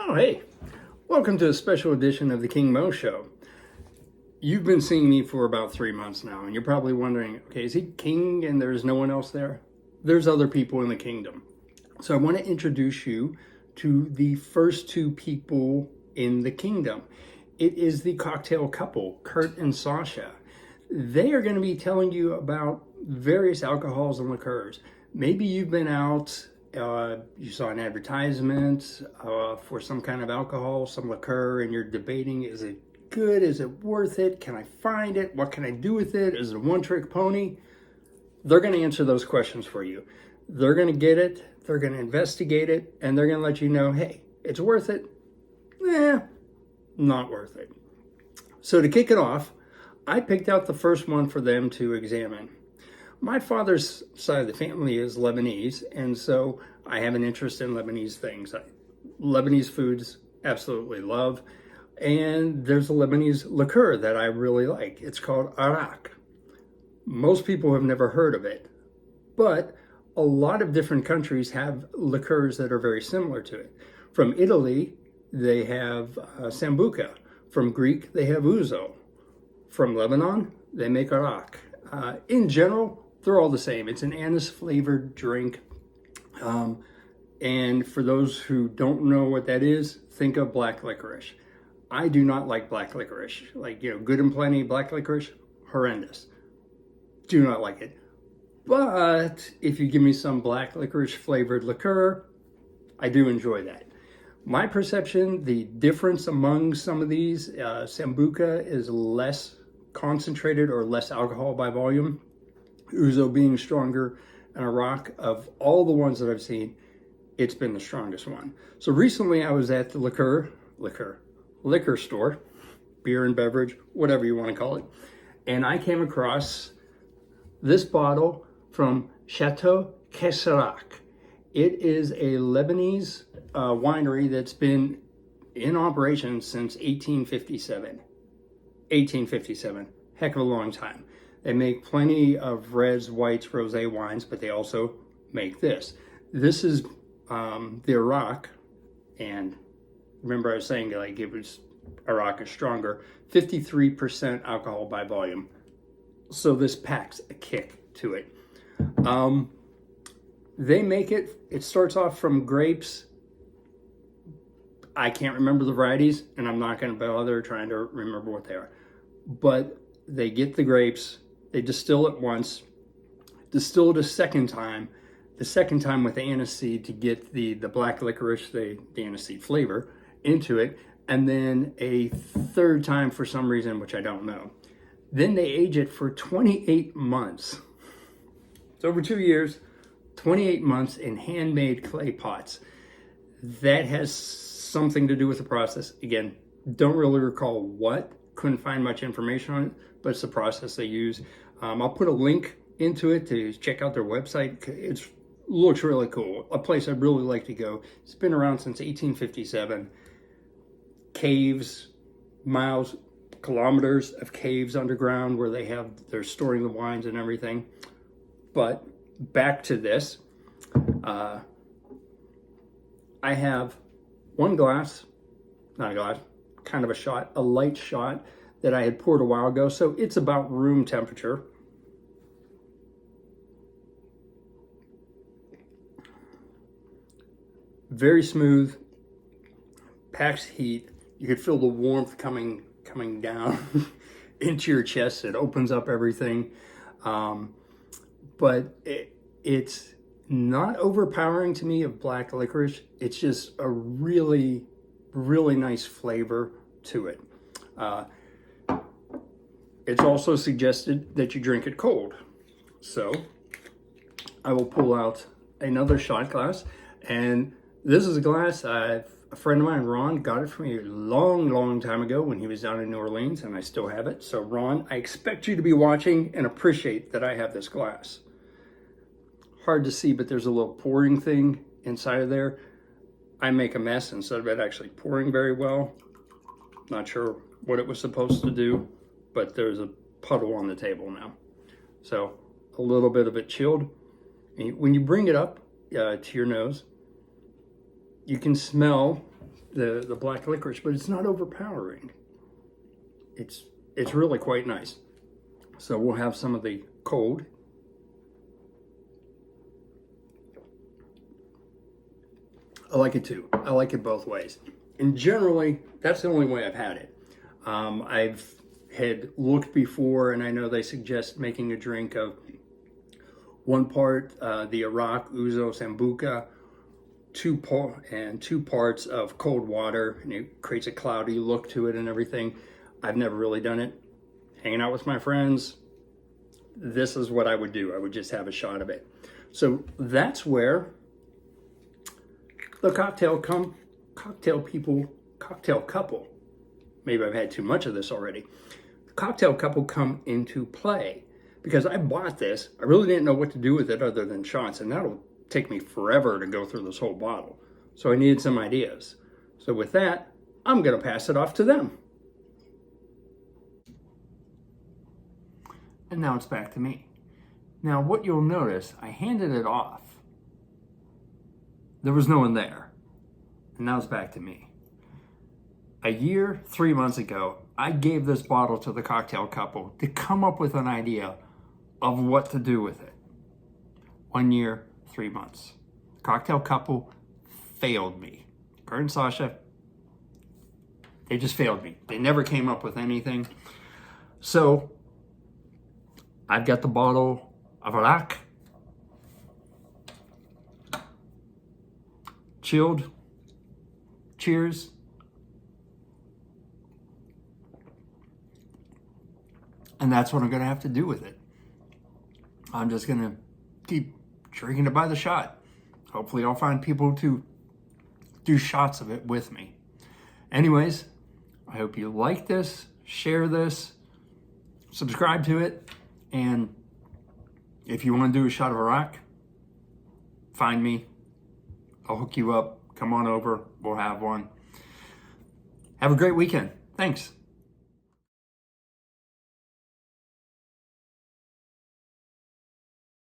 Oh, hey, welcome to a special edition of the King Mo Show. You've been seeing me for about 3 months now, and you're probably wondering, okay, is he king and there's no one else there? There's other people in the kingdom. So I want to introduce you to the first two people in the kingdom. It is the cocktail couple, Kurt and Sasha. They are going to be telling you about various alcohols and liqueurs. Maybe you've been out, you saw an advertisement for some kind of alcohol, some liqueur, and you're debating, is it good? Is it worth it? Can I find it? What can I do with it? Is it a one-trick pony? They're going to answer those questions for you. They're going to get it, they're going to investigate it, and they're going to let you know, hey, it's worth it. Not worth it. So to kick it off, I picked out the first one for them to examine. My father's side of the family is Lebanese, and so I have an interest in Lebanese things. Lebanese foods, absolutely love. And there's a Lebanese liqueur that I really like. It's called Arak. Most people have never heard of it, but a lot of different countries have liqueurs that are very similar to it. From Italy, they have Sambuca. From Greek, they have Ouzo. From Lebanon, they make Arak. In general, they're all the same. It's an anise-flavored drink. And for those who don't know what that is, think of black licorice. I do not like black licorice. Good and plenty black licorice, horrendous. Do not like it. But if you give me some black licorice flavored liqueur, I do enjoy that. My perception, the difference among some of these, Sambuca is less concentrated or less alcohol by volume. Ouzo being stronger, and Arak, of all the ones that I've seen, it's been the strongest one. So recently I was at the liquor store, beer and beverage, whatever you want to call it, and I came across this bottle from Chateau Ksara. It is a Lebanese winery that's been in operation since 1857. 1857, heck of a long time. They make plenty of reds, whites, rosé wines, but they also make this. This is the Arak, and remember I was saying Arak is stronger, 53% alcohol by volume. So this packs a kick to it. They make it starts off from grapes. I can't remember the varieties, and I'm not going to bother trying to remember what they are. But they get the grapes, they distill it once, distill it a second time, the second time with the aniseed to get the black licorice, the aniseed flavor into it, and then a third time for some reason, which I don't know. Then they age it for 28 months. It's over 2 years, 28 months in handmade clay pots. That has something to do with the process. Again, don't really recall what, couldn't find much information on it, but it's the process they use. I'll put a link into it to check out their website. It looks really cool. A place I'd really like to go. It's been around since 1857. Caves, miles, kilometers of caves underground where they're storing the wines and everything. But back to this. I have one glass, not a glass, kind of a shot, a light shot that I had poured a while ago. So it's about room temperature. Very smooth, packs heat. You could feel the warmth coming down into your chest. It opens up everything. But it's not overpowering to me of black licorice. It's just a really, really nice flavor to it. It's also suggested that you drink it cold. So I will pull out another shot glass, and this is a glass a friend of mine, Ron, got it for me a long time ago when he was down in New Orleans, and I still have it. So Ron, I expect you to be watching and appreciate that I have this glass. Hard to see, but there's a little pouring thing inside of there. I make a mess instead of it actually pouring very well. Not sure what it was supposed to do, but there's a puddle on the table now. So a little bit of it chilled. And when you bring it up to your nose, you can smell the black licorice, but it's not overpowering. It's really quite nice. So we'll have some of the cold. I like it too. I like it both ways. And generally, that's the only way I've had it. I've had looked before, and I know they suggest making a drink of 1 part the Arak, Ouzo, Sambuca, 2 parts of cold water, and it creates a cloudy look to it and everything. I've never really done it. Hanging out with my friends, this is what I would do. I would just have a shot of it. So that's where the cocktail couple, maybe I've had too much of this already. The cocktail couple come into play, because I bought this. I really didn't know what to do with it other than shots, and that'll take me forever to go through this whole bottle. So I needed some ideas. So with that, I'm gonna pass it off to them. And now it's back to me. Now what you'll notice, I handed it off. There was no one there. And now it's back to me. A year, 3 months ago, I gave this bottle to the cocktail couple to come up with an idea of what to do with it. 1 year, 3 months. The cocktail couple failed me. Kurt and Sasha, they just failed me. They never came up with anything. So I've got the bottle of Arak, chilled. Cheers. And that's what I'm going to have to do with it. I'm just going to keep drinking it by the shot. Hopefully I'll find people to do shots of it with me. Anyways, I hope you like this, share this, subscribe to it, and if you want to do a shot of Arak, find me. I'll hook you up. Come on over. We'll have one. Have a great weekend. Thanks.